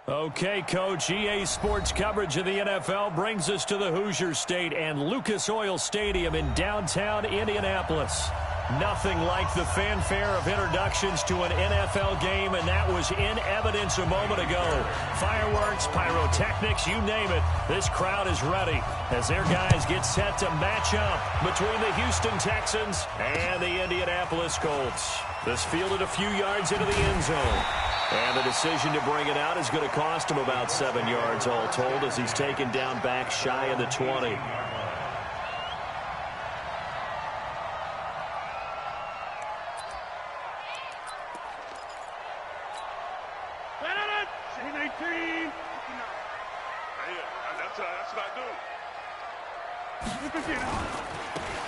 Okay, Coach, EA Sports coverage of the NFL brings us to the Hoosier State and Lucas Oil Stadium in downtown Indianapolis. Nothing like the fanfare of introductions to an NFL game, and that was in evidence a moment ago. Fireworks, pyrotechnics, you name it. This crowd is ready as their guys get set to match up between the Houston Texans and the Indianapolis Colts. This fielded a few yards into the end zone. And the decision to bring it out is going to cost him about 7 yards all told as he's taken down back shy of the 20.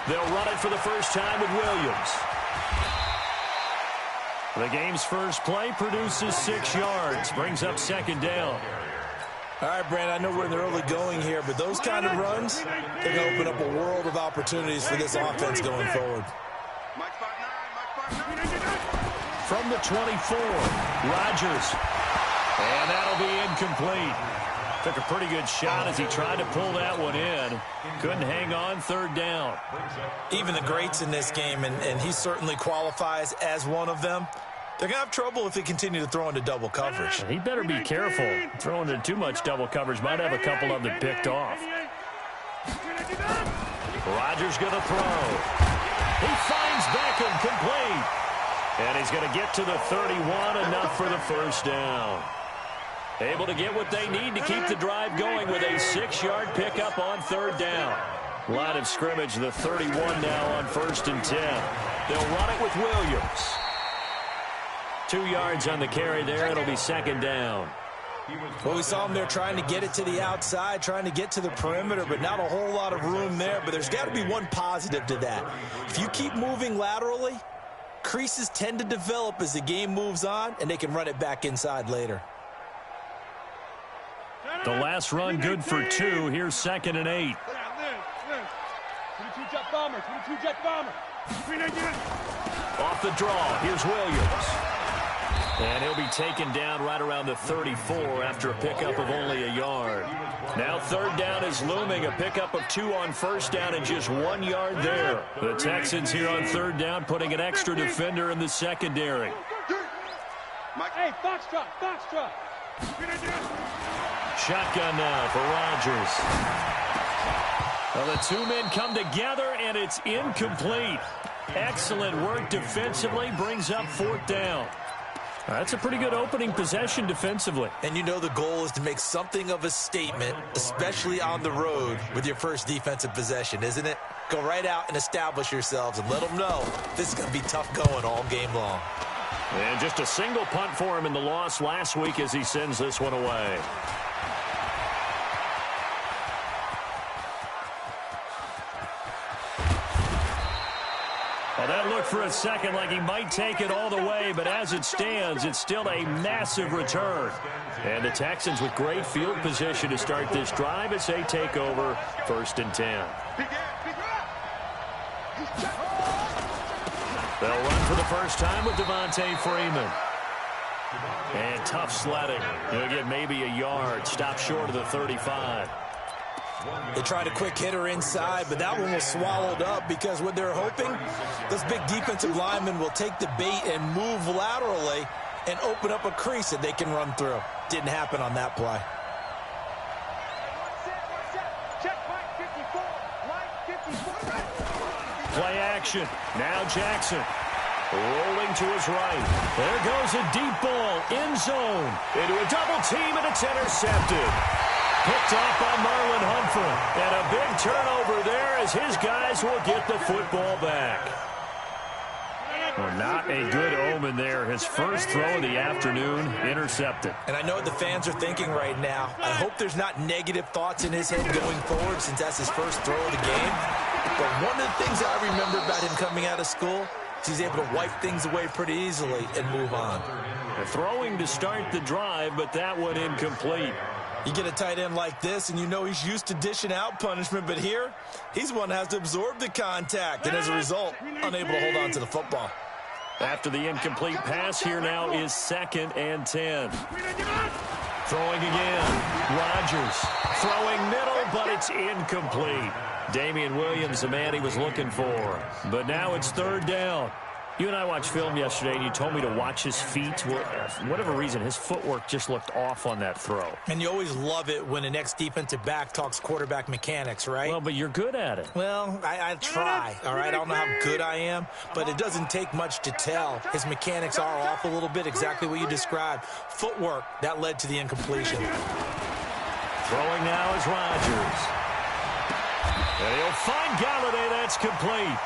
They'll run it for the first time with Williams. The game's first play produces 6 yards, brings up second down. All right, Brandon, I know we're in the early going here, but those kind of runs, they're going to open up a world of opportunities for this offense going forward. From the 24, Rodgers. And that'll be incomplete. Took a pretty good shot as he tried to pull that one in. Couldn't hang on, third down. Even the greats in this game, and he certainly qualifies as one of them, they're going to have trouble if they continue to throw into double coverage. He better be careful. Throwing into too much double coverage might have a couple of them picked off. Rodgers going to throw. He finds Beckham complete. And he's going to get to the 31, enough for the first down. Able to get what they need to keep the drive going with a 6-yard pickup on third down. Line of scrimmage, the 31 now on 1st and 10. They'll run it with Williams. 2 yards on the carry there. It'll be second down. Well, we saw him there trying to get it to the outside, trying to get to the perimeter, but not a whole lot of room there. But there's got to be one positive to that. If you keep moving laterally, creases tend to develop as the game moves on, and they can run it back inside later. The last run good for 2. Here's 2nd and 8. 22-jet bomber, 22-jet bomber. Off the draw, here's Williams. And he'll be taken down right around the 34 after a pickup of only a yard. Now third down is looming, a pickup of 2 on first down and just 1 yard there. The Texans here on third down putting an extra defender in the secondary. Hey, Foxtrot, Foxtrot. Shotgun now for Rodgers. Well, the 2 men come together, and it's incomplete. Excellent work defensively, brings up 4th down. That's a pretty good opening possession defensively. And you know the goal is to make something of a statement, especially on the road with your first defensive possession, isn't it? Go right out and establish yourselves and let them know this is going to be tough going all game long. And just a single punt for him in the loss last week as he sends this one away. Well, that looked for a second like he might take it all the way, but as it stands, it's still a massive return. And the Texans with great field position to start this drive as they take over 1st and 10. They'll run for the first time with Devontae Freeman. And tough sledding. He'll get maybe a yard. Stop short of the 35. They tried a quick hitter inside, but that one was swallowed up because what they're hoping, this big defensive lineman will take the bait and move laterally and open up a crease that they can run through. Didn't happen on that play. Play action. Now Jackson. Rolling to his right. There goes a deep ball. End zone. Into a double team, and it's intercepted. Picked off by Marlon Humphrey. And a big turnover there as his guys will get the football back. Well, not a good omen there. His first throw of the afternoon, intercepted. And I know what the fans are thinking right now. I hope there's not negative thoughts in his head going forward since that's his first throw of the game. But one of the things I remember about him coming out of school is he's able to wipe things away pretty easily and move on. Throwing to start the drive, but that one incomplete. You get a tight end like this, and you know he's used to dishing out punishment, but here, he's one that has to absorb the contact, and as a result, unable to hold on to the football. After the incomplete pass, here now is 2nd and 10. Throwing again. Rodgers throwing middle, but it's incomplete. Damian Williams, the man he was looking for. But now it's third down. You and I watched film yesterday, and you told me to watch his feet. For whatever reason, his footwork just looked off on that throw. And you always love it when an ex-defensive back talks quarterback mechanics, right? Well, but you're good at it. Well, I try, all right? I don't know how good I am, but it doesn't take much to tell. His mechanics are off a little bit, exactly what you described. Footwork, that led to the incompletion. Throwing now is Rodgers. And he'll find Galladay. That's complete.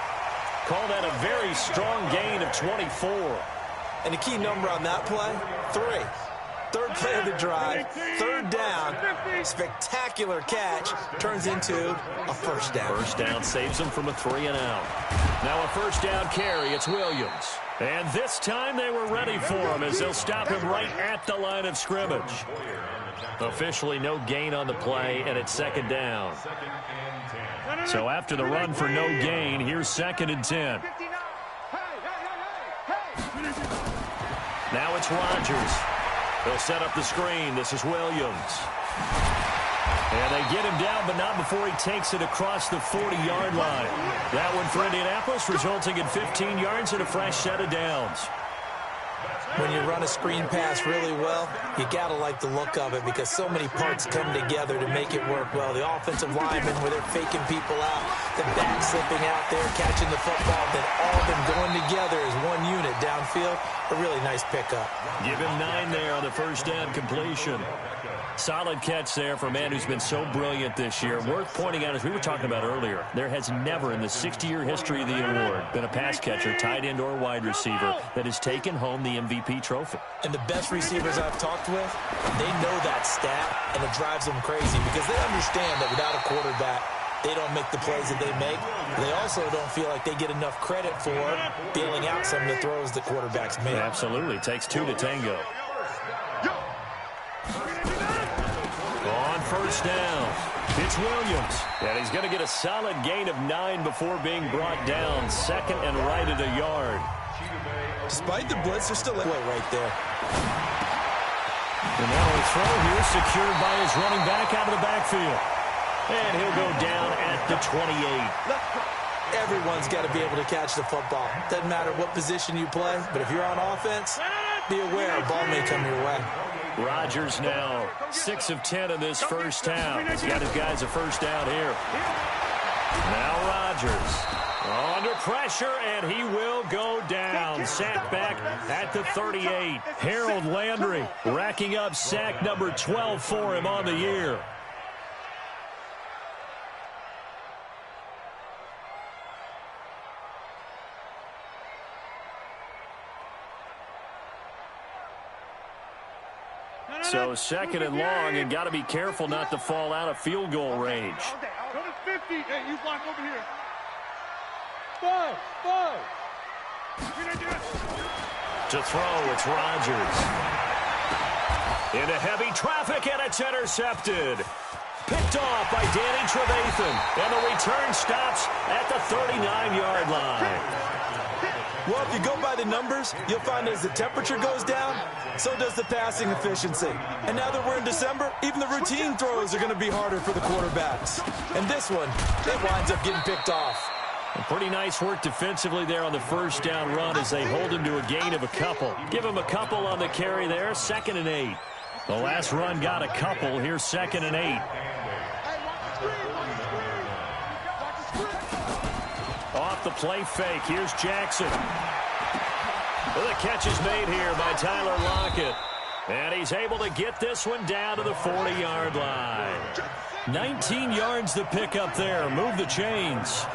Call that a very strong gain of 24. And the key number on that play, 3. Third play of the drive, third down, spectacular catch, turns into a first down. First down saves him from a 3-and-out. Now a first down carry, it's Williams. And this time they were ready for him as they'll stop him right at the line of scrimmage. Officially no gain on the play, and it's second down. So after the run for no gain, here's 2nd and 10. Now it's Rodgers. They'll set up the screen. This is Williams. And they get him down, but not before he takes it across the 40-yard line. That one for Indianapolis, resulting in 15 yards and a fresh set of downs. When you run a screen pass really well, you got to like the look of it because so many parts come together to make it work well. The offensive linemen, where they're faking people out, the back slipping out there, catching the football, then all of them going together as one unit downfield. A really nice pickup. Give him 9 there on the first down completion. Solid catch there for a man who's been so brilliant this year. Worth pointing out, as we were talking about earlier, there has never in the 60-year history of the award been a pass catcher, tight end, or wide receiver that has taken home the MVP trophy. And the best receivers I've talked with, they know that stat, and it drives them crazy because they understand that without a quarterback, they don't make the plays that they make. They also don't feel like they get enough credit for bailing out some of the throws the quarterbacks make. Absolutely. Takes 2 to tango. On first down, it's Williams. And he's going to get a solid gain of 9 before being brought down. 2nd and right at a yard. Despite the blitz, they're still right there. And now a throw here secured by his running back out of the backfield. And he'll go down at the 28. Everyone's got to be able to catch the football. Doesn't matter what position you play, but if you're on offense, be aware a ball may come your way. Rodgers now 6 of 10 in this first half. He's got his guys a first down here. Now Rodgers under pressure, and he will go down. Sacked back at the 38. Harold Landry racking up sack number 12 for him on the year. So 2nd and long, and got to be careful not to fall out of field goal range. Go to 50. Hey, you block over here. 5. To throw, it's Rodgers. Into heavy traffic, and it's intercepted. Picked off by Danny Trevathan, and the return stops at the 39-yard line. Well, if you go by the numbers, you'll find as the temperature goes down, so does the passing efficiency. And now that we're in December, even the routine throws are going to be harder for the quarterbacks. And this one, it winds up getting picked off. Pretty nice work defensively there on the first down run as they hold him to a gain of a couple. Give him a couple on the carry there, 2nd and 8. The last run got a couple. Here's 2nd and 8. Off the play fake. Here's Jackson. Well, the catch is made here by Tyler Lockett. And he's able to get this one down to the 40-yard line. 19 yards to pick up there. Move the chains.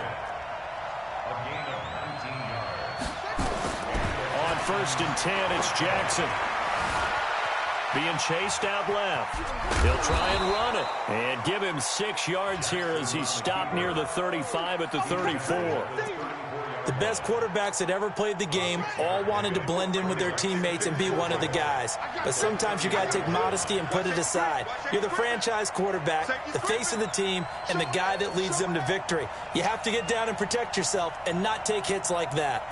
On 1st and 10, it's Jackson. Being chased out left. He'll try and run it. And give him 6 yards here as he's stopped near the 35 at the 34. The best quarterbacks that ever played the game all wanted to blend in with their teammates and be one of the guys. But sometimes you got to take modesty and put it aside. You're the franchise quarterback, the face of the team, and the guy that leads them to victory. You have to get down and protect yourself and not take hits like that.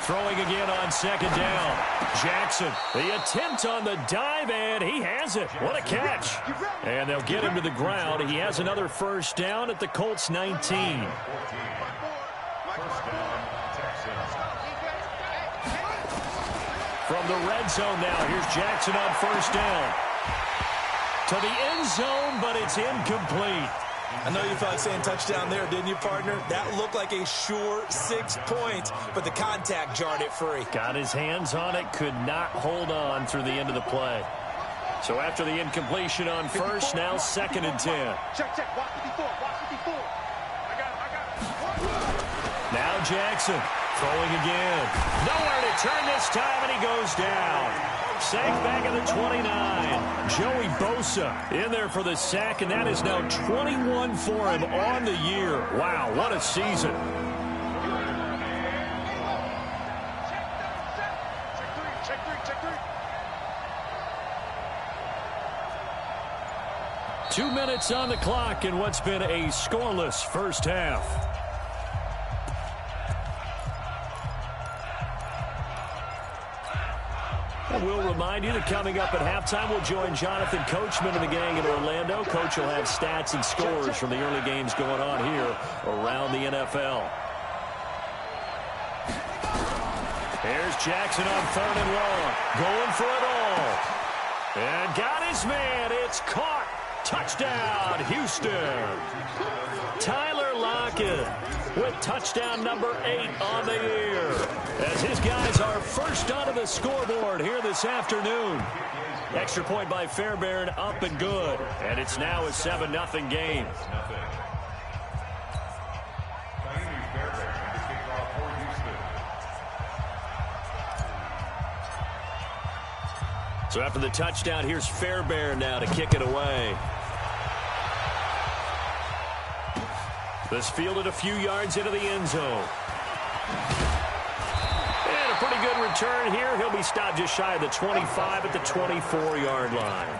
Throwing again on second down. Jackson, the attempt on the dive, and he has it. What a catch. And they'll get him to the ground. He has another first down at the Colts 19. From the red zone now, here's Jackson on first down. To the end zone, but it's incomplete. I know you felt like saying touchdown there, didn't you, partner? That looked like a sure 6 points, but the contact jarred it free. Got his hands on it, could not hold on through the end of the play. So after the incompletion on first, now 2nd and 10. Check. Watch 54. Watch 54. I got it. Now Jackson throwing again. Nowhere to turn this time, and he goes down. Sacked back at the 29. Joey Bosa in there for the sack, and that is now 21 for him on the year. Wow, what a season. Check three. 2 minutes on the clock in what's been a scoreless first half. We'll remind you that coming up at halftime, we'll join Jonathan Coachman and the gang in Orlando. Coach will have stats and scores from the early games going on here around the NFL. Here's Jackson on 3rd and long. Going for it all. And got his man. It's caught. Touchdown, Houston. Tyler Lockett with touchdown number 8 on the year, as his guys are first onto the scoreboard here this afternoon. Extra point by Fairbairn, up and good. And it's now a 7-0 game. So after the touchdown, here's Fairbairn now to kick it away. This fielded a few yards into the end zone. And a pretty good return here. He'll be stopped just shy of the 25 at the 24-yard line.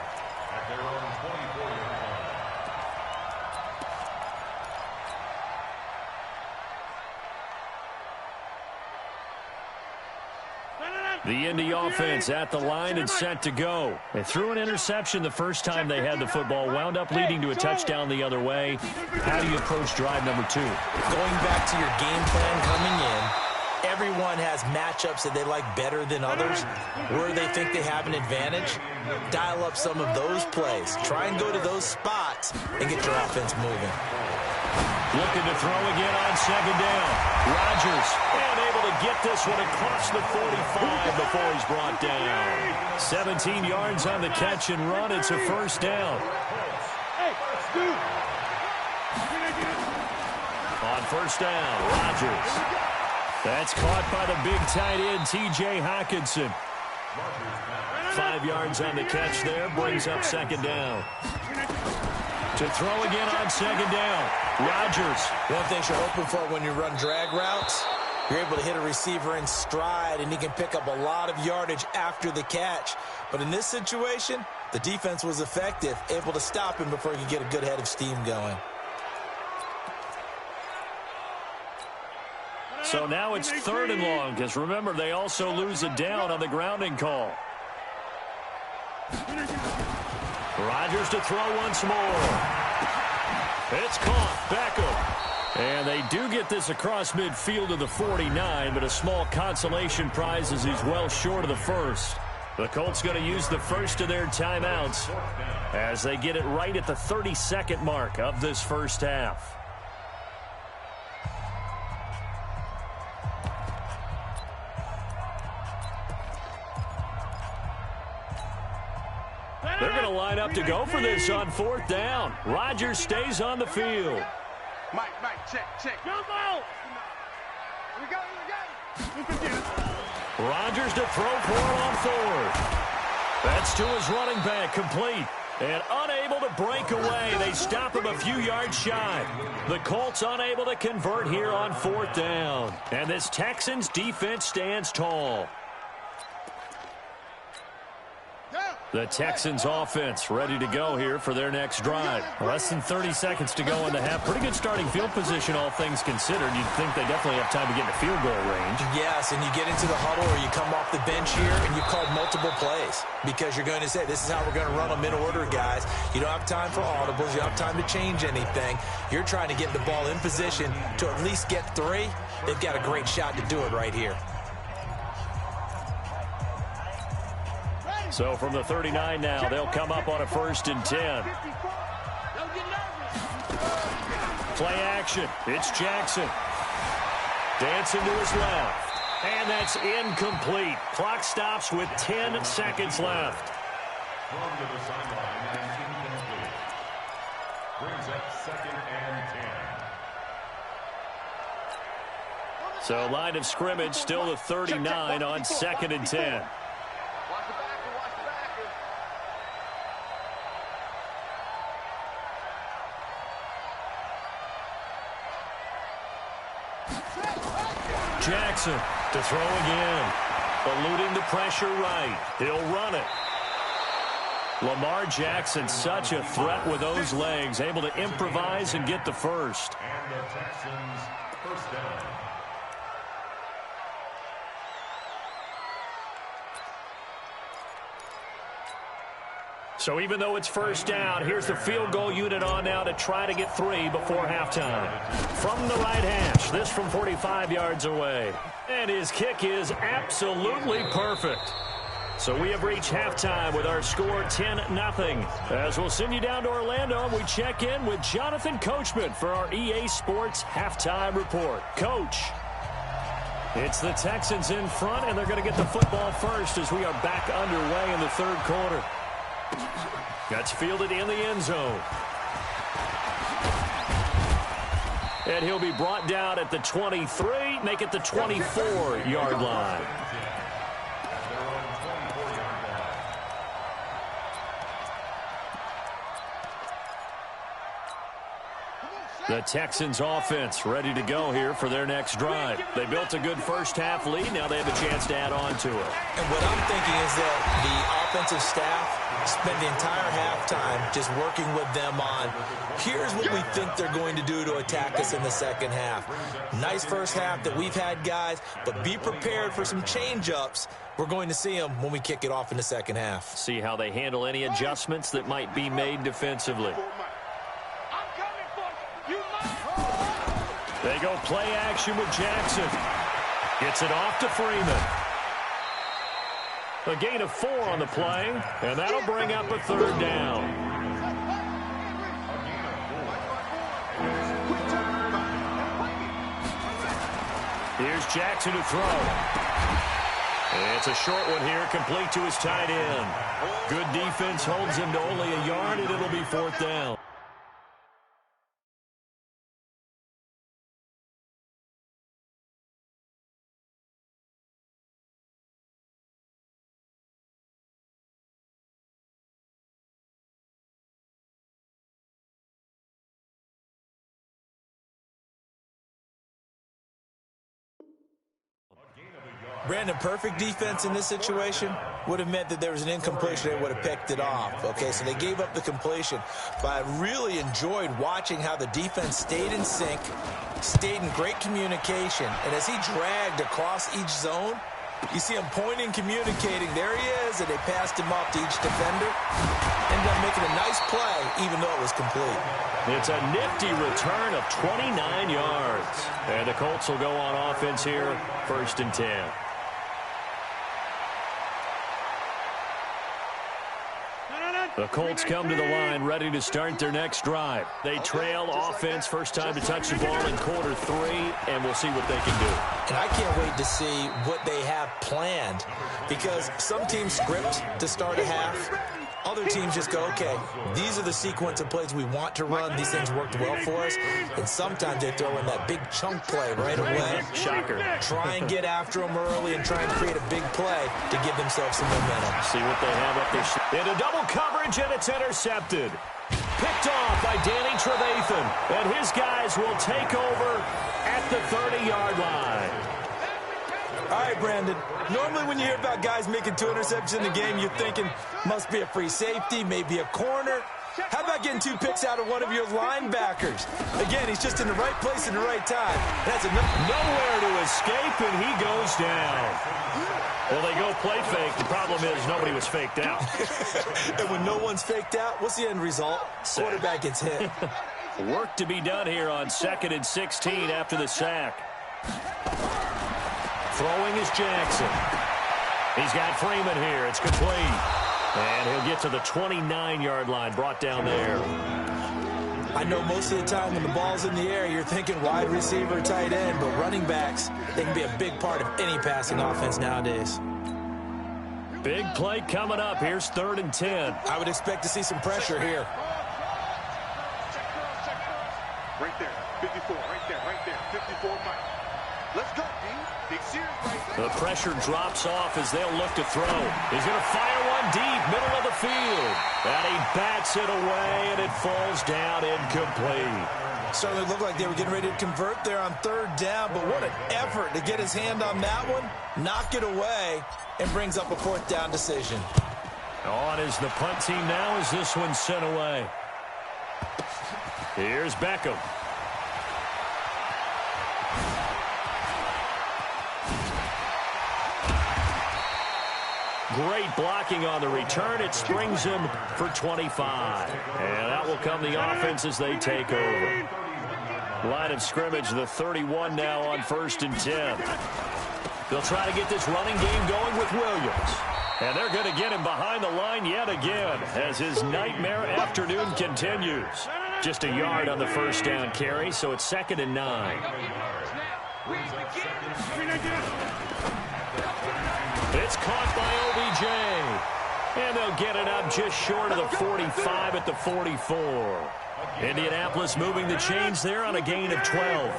The Indy offense at the line and set to go. They threw an interception the first time they had the football, wound up leading to a touchdown the other way. How do you approach drive number 2? Going back to your game plan coming in, everyone has matchups that they like better than others. Where they think they have an advantage, dial up some of those plays. Try and go to those spots and get your offense moving. Looking to throw again on second down. Rodgers, and able to get this one across the 45 before he's brought down. 17 yards on the catch and run. It's a first down. On first down, Rodgers. That's caught by the big tight end, T.J. Hockenson. 5 yards on the catch there, brings up second down. To throw again on second down, Rodgers. One of the things you're hoping for when you run drag routes, you're able to hit a receiver in stride, and he can pick up a lot of yardage after the catch. But in this situation, the defense was effective, able to stop him before he could get a good head of steam going. So now it's 3rd and long, because remember, they also lose a down on the grounding call. Rodgers to throw once more. It's caught. Beckham. And they do get this across midfield to the 49, but a small consolation prize as he's well short of the first. The Colts going to use the first of their timeouts as they get it right at the 32nd mark of this first half. They're going to line up to go for this on 4th down. Rodgers stays on the field. Mike, check. Jump out! We got it. Rodgers to throw for it on 4th. That's to his running back, complete. And unable to break away. They stop him a few yards shy. The Colts unable to convert here on 4th down. And this Texans defense stands tall. Down. The Texans offense ready to go here for their next drive. Less than 30 seconds to go in the half. Pretty good starting field position, all things considered. You'd think they definitely have time to get into field goal range. Yes, and you get into the huddle or you come off the bench here and you've called multiple plays because you're going to say, this is how we're going to run them in order, guys. You don't have time for audibles. You don't have time to change anything. You're trying to get the ball in position to at least get 3. They've got a great shot to do it right here. So from the 39 now, they'll come up on a 1st and 10. Play action. It's Jackson. Dancing to his left. And that's incomplete. Clock stops with 10 seconds left. From to the sideline and incomplete. Brings up 2nd and 10. So line of scrimmage still the 39 on 2nd and 10. Jackson to throw again. Eluding the pressure right. He'll run it. Lamar Jackson, such a threat with those legs, able to improvise and get the first. And the Texans first down. So even though it's first down, here's the field goal unit on now to try to get 3 before halftime. From the right hash, this from 45 yards away. And his kick is absolutely perfect. So we have reached halftime with our score 10-0. As we'll send you down to Orlando, we check in with Jonathan Coachman for our EA Sports Halftime Report. Coach. It's the Texans in front, and they're going to get the football first as we are back underway in the 3rd quarter. That's fielded in the end zone. And he'll be brought down at the 23, make it the 24-yard line. The Texans offense ready to go here for their next drive. They built a good first-half lead. Now they have a chance to add on to it. And what I'm thinking is that the offensive staff spend the entire halftime just working with them on, here's what we think they're going to do to attack us in the second half. Nice first half that we've had, guys, but be prepared for some change-ups. We're going to see them when we kick it off in the second half. See how they handle any adjustments that might be made defensively. They go play action with Jackson. Gets it off to Freeman. A gain of 4 on the play, and that'll bring up a 3rd down. Here's Jackson to throw. It's a short one here, complete to his tight end. Good defense holds him to only a yard, and it'll be 4th down. Brandon, perfect defense in this situation would have meant that there was an incompletion. They would have picked it off. Okay, so they gave up the completion. But I really enjoyed watching how the defense stayed in sync, stayed in great communication. And as he dragged across each zone, you see him pointing, communicating. There he is, and they passed him off to each defender. Ended up making a nice play, even though it was complete. It's a nifty return of 29 yards. And the Colts will go on offense here, 1st and 10. The Colts come to the line ready to start their next drive. They trail offense, first time to touch the ball in quarter 3, and we'll see what they can do. And I can't wait to see what they have planned, because some teams script to start a half. Other teams just go, okay, these are the sequence of plays we want to run. These things worked well for us. And sometimes they throw in that big chunk play right away. Shocker. Try and get after them early and try and create a big play to give themselves some momentum. See what they have up there. Into double coverage, and it's intercepted. Picked off by Danny Trevathan. And his guys will take over at the 30-yard line. All right, Brandon. Normally when you hear about guys making 2 interceptions in the game, you're thinking must be a free safety, maybe a corner. How about getting 2 picks out of one of your linebackers? Again, he's just in the right place at the right time. That's enough. Nowhere to escape, and he goes down. Well, they go play fake. The problem is nobody was faked out. And when no one's faked out, what's the end result? Quarterback gets hit. Work to be done here on 2nd and 16 after the sack. Throwing is Jackson. He's got Freeman here. It's complete. And he'll get to the 29-yard line, brought down there. I know most of the time when the ball's in the air, you're thinking wide receiver, tight end, but running backs, they can be a big part of any passing offense nowadays. Big play coming up. Here's 3rd and 10. I would expect to see some pressure here. Right there, 54, right there, 54, Mike. Let's go, D. Big series right there. The pressure drops off as they'll look to throw. He's going to fire one deep, middle of the field. And he bats it away, and it falls down incomplete. Certainly looked like they were getting ready to convert there on 3rd down, but what an effort to get his hand on that one, knock it away, and brings up a 4th down decision. On is the punt team now as this one's sent away. Here's Beckham. Great blocking on the return. It springs him for 25. And that will come the offense as they take over. Line of scrimmage, the 31 now on 1st and 10. They'll try to get this running game going with Williams. And they're going to get him behind the line yet again as his nightmare afternoon continues. Just a yard on the 1st down carry, so it's 2nd and 9. It's caught by OBJ. And they'll get it up just short of the 45 at the 44. Indianapolis moving the chains there on a gain of 12. 88.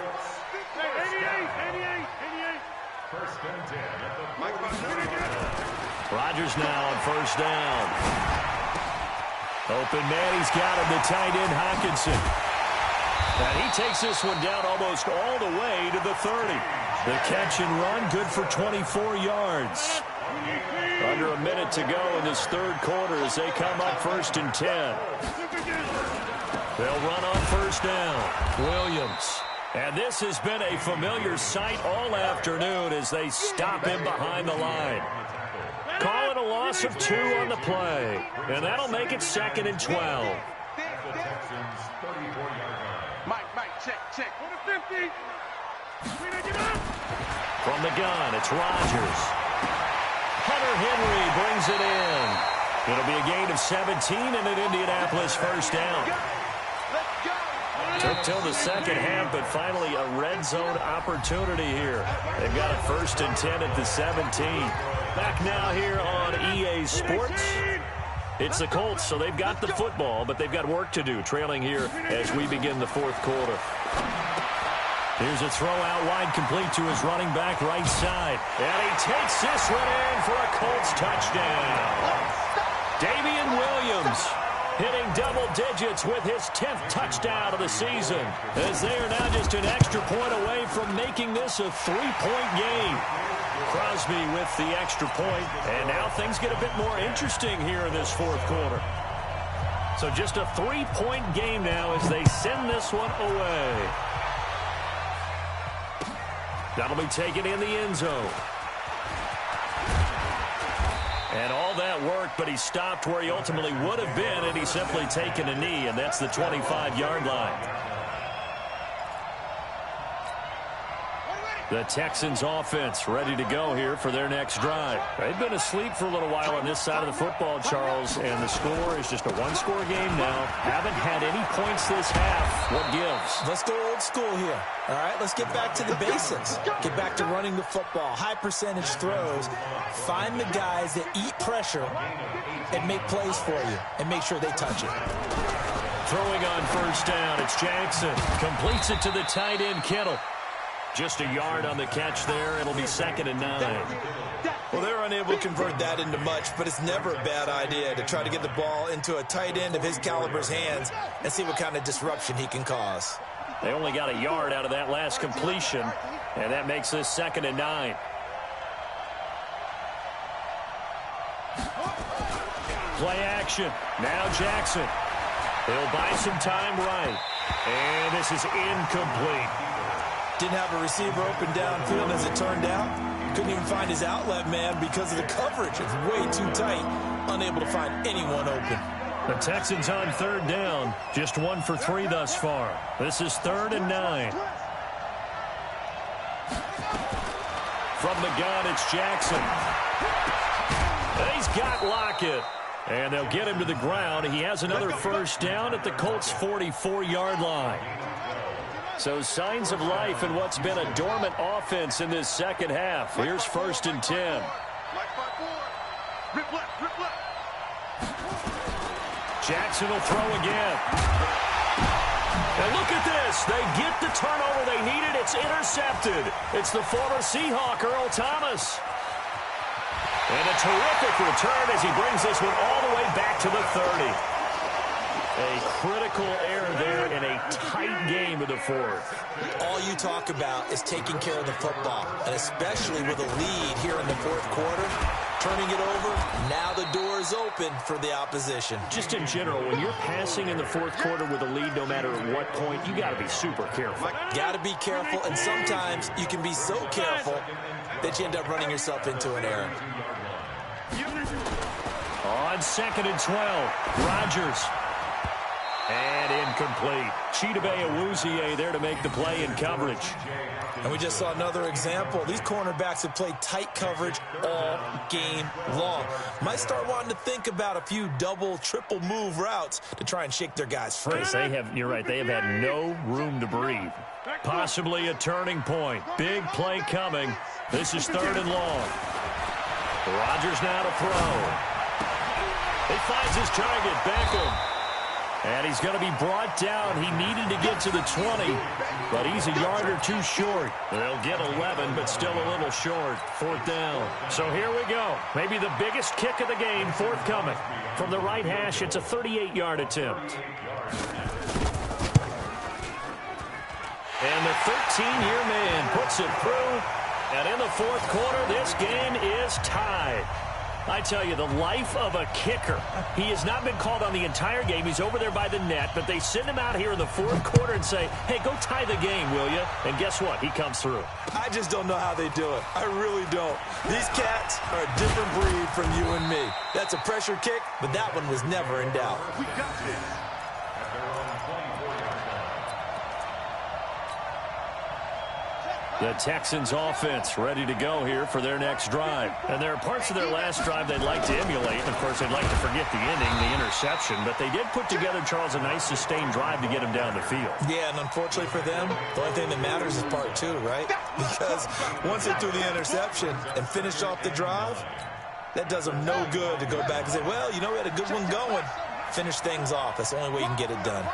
Rodgers now on 1st down. Open man, he's got him, the tight end Hockenson. And he takes this one down almost all the way to the 30. The catch and run, good for 24 yards. Under a minute to go in this 3rd quarter as they come up 1st and 10. They'll run on 1st down. Williams. And this has been a familiar sight all afternoon as they stop him behind the line. Call it a loss of 2 on the play. And that'll make it 2nd and 12. Mike, check. On the 50. From the gun, it's Rodgers. Hunter Henry brings it in. It'll be a gain of 17 and an Indianapolis 1st down. Took till the 2nd half, but finally a red zone opportunity here. They've got a 1st and 10 at the 17. Back now here on EA Sports. It's the Colts, so they've got the football, but they've got work to do, trailing here as we begin the 4th quarter. Here's a throw out wide, complete to his running back right side. And he takes this one in for a Colts touchdown. Damian Williams hitting double digits with his 10th touchdown of the season, as they are now just an extra point away from making this a 3-point game. Crosby with the extra point, and now things get a bit more interesting here in this 4th quarter. So just a 3-point game now as they send this one away. That'll be taken in the end zone. And all that worked, but he stopped where he ultimately would have been, and he's simply taken a knee, and that's the 25-yard line. The Texans offense ready to go here for their next drive. They've been asleep for a little while on this side of the football, Charles, and the score is just a 1-score game now. Haven't had any points this half. What gives? Let's go old school here. All right, let's get back to the basics. Get back to running the football, high percentage throws. Find the guys that eat pressure and make plays for you and make sure they touch it. Throwing on 1st down, it's Jackson. Completes it to the tight end, Kittle. Just a yard on the catch there. It'll be 2nd and 9. Well, they're unable to convert that into much, but it's never a bad idea to try to get the ball into a tight end of his caliber's hands and see what kind of disruption he can cause. They only got a yard out of that last completion, and that makes this 2nd and 9. Play action. Now Jackson. He'll buy some time right. And this is incomplete. Didn't have a receiver open downfield as it turned out. Couldn't even find his outlet man because of the coverage. It's way too tight. Unable to find anyone open. The Texans on third down. Just 1 for 3 thus far. This is 3rd and 9. From the gun, it's Jackson. He's got Lockett. And they'll get him to the ground. He has another first down at the Colts' 44-yard line. So signs of life in what's been a dormant offense in this second half. Here's 1st and 10. Jackson will throw again. And look at this. They get the turnover they needed. It's intercepted. It's the former Seahawk, Earl Thomas. And a terrific return as he brings this one all the way back to the 30. A critical error there in a tight game in the 4th. All you talk about is taking care of the football, and especially with a lead here in the 4th quarter. Turning it over, now the door is open for the opposition. Just in general, when you're passing in the 4th quarter with a lead, no matter at what point, you got to be super careful. Got to be careful, and sometimes you can be so careful that you end up running yourself into an error. On 2nd and 12, Rodgers. And incomplete. Chidobe Awuzie there to make the play in coverage. And we just saw another example. These cornerbacks have played tight coverage all game long. Might start wanting to think about a few double, triple move routes to try and shake their guys free. You're right, they have had no room to breathe. Possibly a turning point. Big play coming. This is 3rd and long. Rodgers now to throw. He finds his target, Beckham. And he's going to be brought down. He needed to get to the 20, but he's a yard or 2 short. They'll get 11, but still a little short. 4th down. So here we go. Maybe the biggest kick of the game forthcoming. From the right hash, it's a 38-yard attempt. And the 13-year man puts it through. And in the 4th quarter, this game is tied. I tell you, the life of a kicker. He has not been called on the entire game. He's over there by the net, but they send him out here in the 4th quarter and say, hey, go tie the game, will you? And guess what? He comes through. I just don't know how they do it. I really don't. These cats are a different breed from you and me. That's a pressure kick, but that one was never in doubt. We got this. The Texans offense ready to go here for their next drive. And there are parts of their last drive they'd like to emulate. And, of course, they'd like to forget the ending, the interception. But they did put together, Charles, a nice sustained drive to get him down the field. Yeah, and unfortunately for them, the only thing that matters is part 2, right? Because once they threw the interception and finished off the drive, that does them no good to go back and say, well, you know, we had a good one going. Finish things off. That's the only way you can get it done.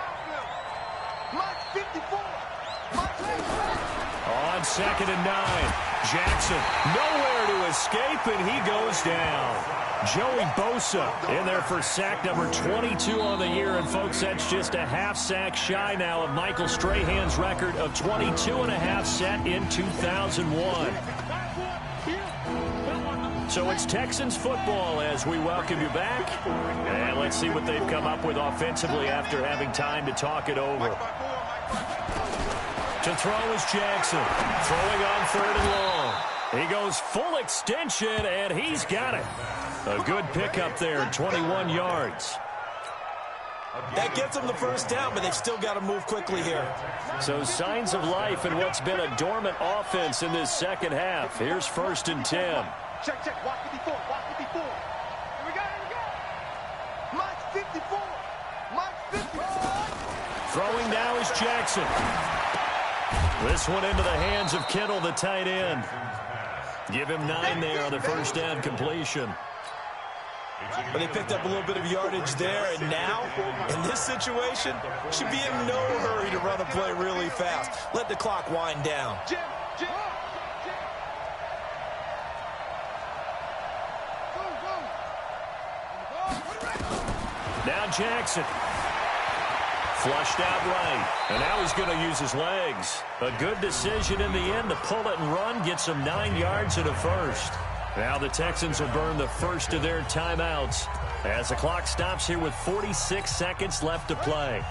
Mike 54. On 2nd and 9, Jackson nowhere to escape, and he goes down. Joey Bosa in there for sack number 22 on the year. And, folks, that's just a half sack shy now of Michael Strahan's record of 22 and a half set in 2001. So it's Texans football as we welcome you back. And let's see what they've come up with offensively after having time to talk it over. To throw is Jackson. Throwing on 3rd and long. He goes full extension, and he's got it. A good pickup there, 21 yards. That gets them the first down, but they've still got to move quickly here. So signs of life in what's been a dormant offense in this second half. Here's 1st and 10. Check, check. Watch 54. Watch 54. Here we go. Here we go. Mike 54. Mike 54. Throwing now is Jackson. This one into the hands of Kittle, the tight end. Give him 9 there on the first down completion. But they picked up a little bit of yardage there, and now, in this situation, should be in no hurry to run a play really fast. Let the clock wind down. Now Jackson. Flushed out right. And now he's going to use his legs. A good decision in the end to pull it and run. Gets him 9 yards and a first. Now the Texans will burn the first of their timeouts as the clock stops here with 46 seconds left to play.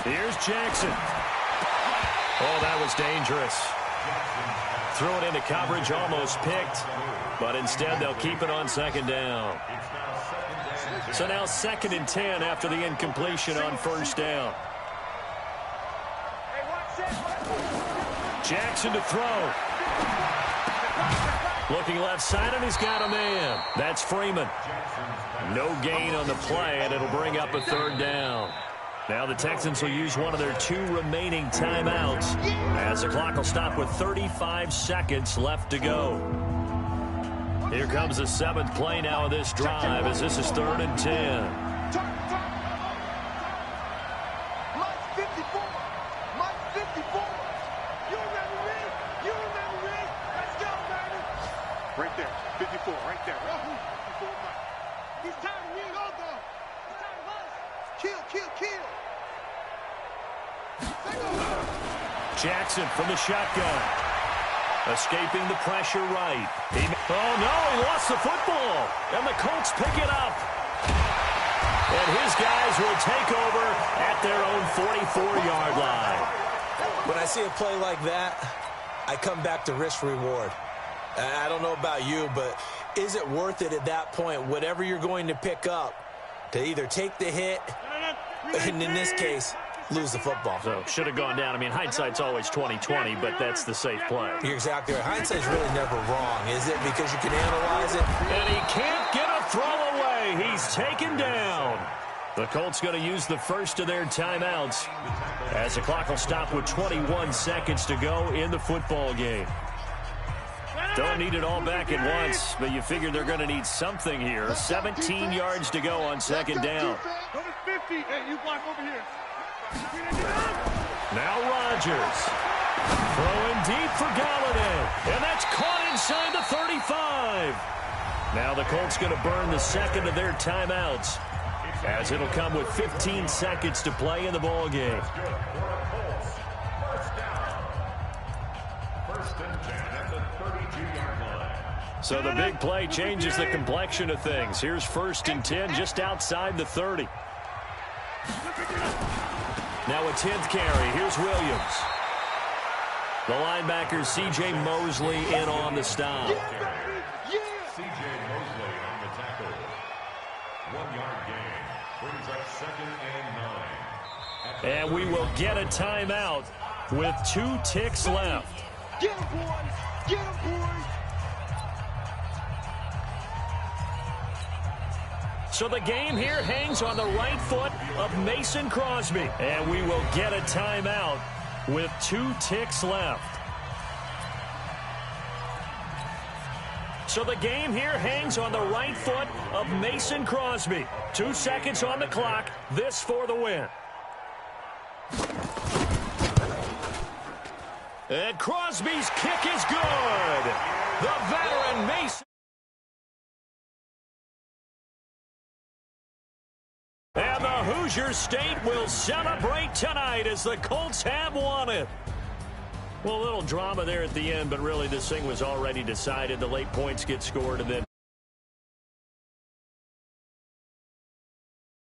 Here's Jackson. Oh, that was dangerous. Threw it into coverage, almost picked, but instead they'll keep it on second down. So now 2nd and 10 after the incompletion on first down. Jackson to throw. Looking left side, and he's got a man. That's Freeman. No gain on the play, and it'll bring up a 3rd down. Now the Texans will use one of their 2 remaining timeouts as the clock will stop with 35 seconds left to go. Here comes the 7th play now of this drive as this is 3rd and 10. Right there, 54, right there. 54, Mike. He's tired of winning all though. He's tired of us. Kill, kill, kill. Jackson from the shotgun. Escaping the pressure right. Oh, no, he lost the football. And the Colts pick it up. And his guys will take over at their own 44-yard line. When I see a play like that, I come back to risk-reward. I don't know about you, but is it worth it at that point, whatever you're going to pick up, to either take the hit, and in this case, lose the football? So, should have gone down. I mean, hindsight's always 20/20, but that's the safe play. You're exactly right. Hindsight's really never wrong, is it? Because you can analyze it. And he can't get a throw away. He's taken down. The Colts going to use the first of their timeouts as the clock will stop with 21 seconds to go in the football game. Don't need it all back at once, but you figure they're going to need something here. 17 yards to go on 2nd down. Number 50. Hey, you block over here. Now Rodgers. Throwing deep for Galladay. And that's caught inside the 35. Now the Colts going to burn the 2nd of their timeouts as it'll come with 15 seconds to play in the ball game. So the big play changes the complexion of things. Here's 1st and 10 just outside the 30. Now a 10th carry. Here's Williams. The linebacker C.J. Mosley in on the stop. C.J. Mosley on the tackle. 1-yard gain. Brings up 2nd and 9. And we will get a timeout with 2 ticks left. Get him, boys. Get him, boys. So the game here hangs on the right foot of Mason Crosby. And we will get a timeout with 2 ticks left. So the game here hangs on the right foot of Mason Crosby. 2 seconds on the clock. This for the win. And Crosby's kick is good. The veteran Mason. And the Hoosier State will celebrate tonight as the Colts have won it. Well, a little drama there at the end, but really this thing was already decided. The late points get scored, and then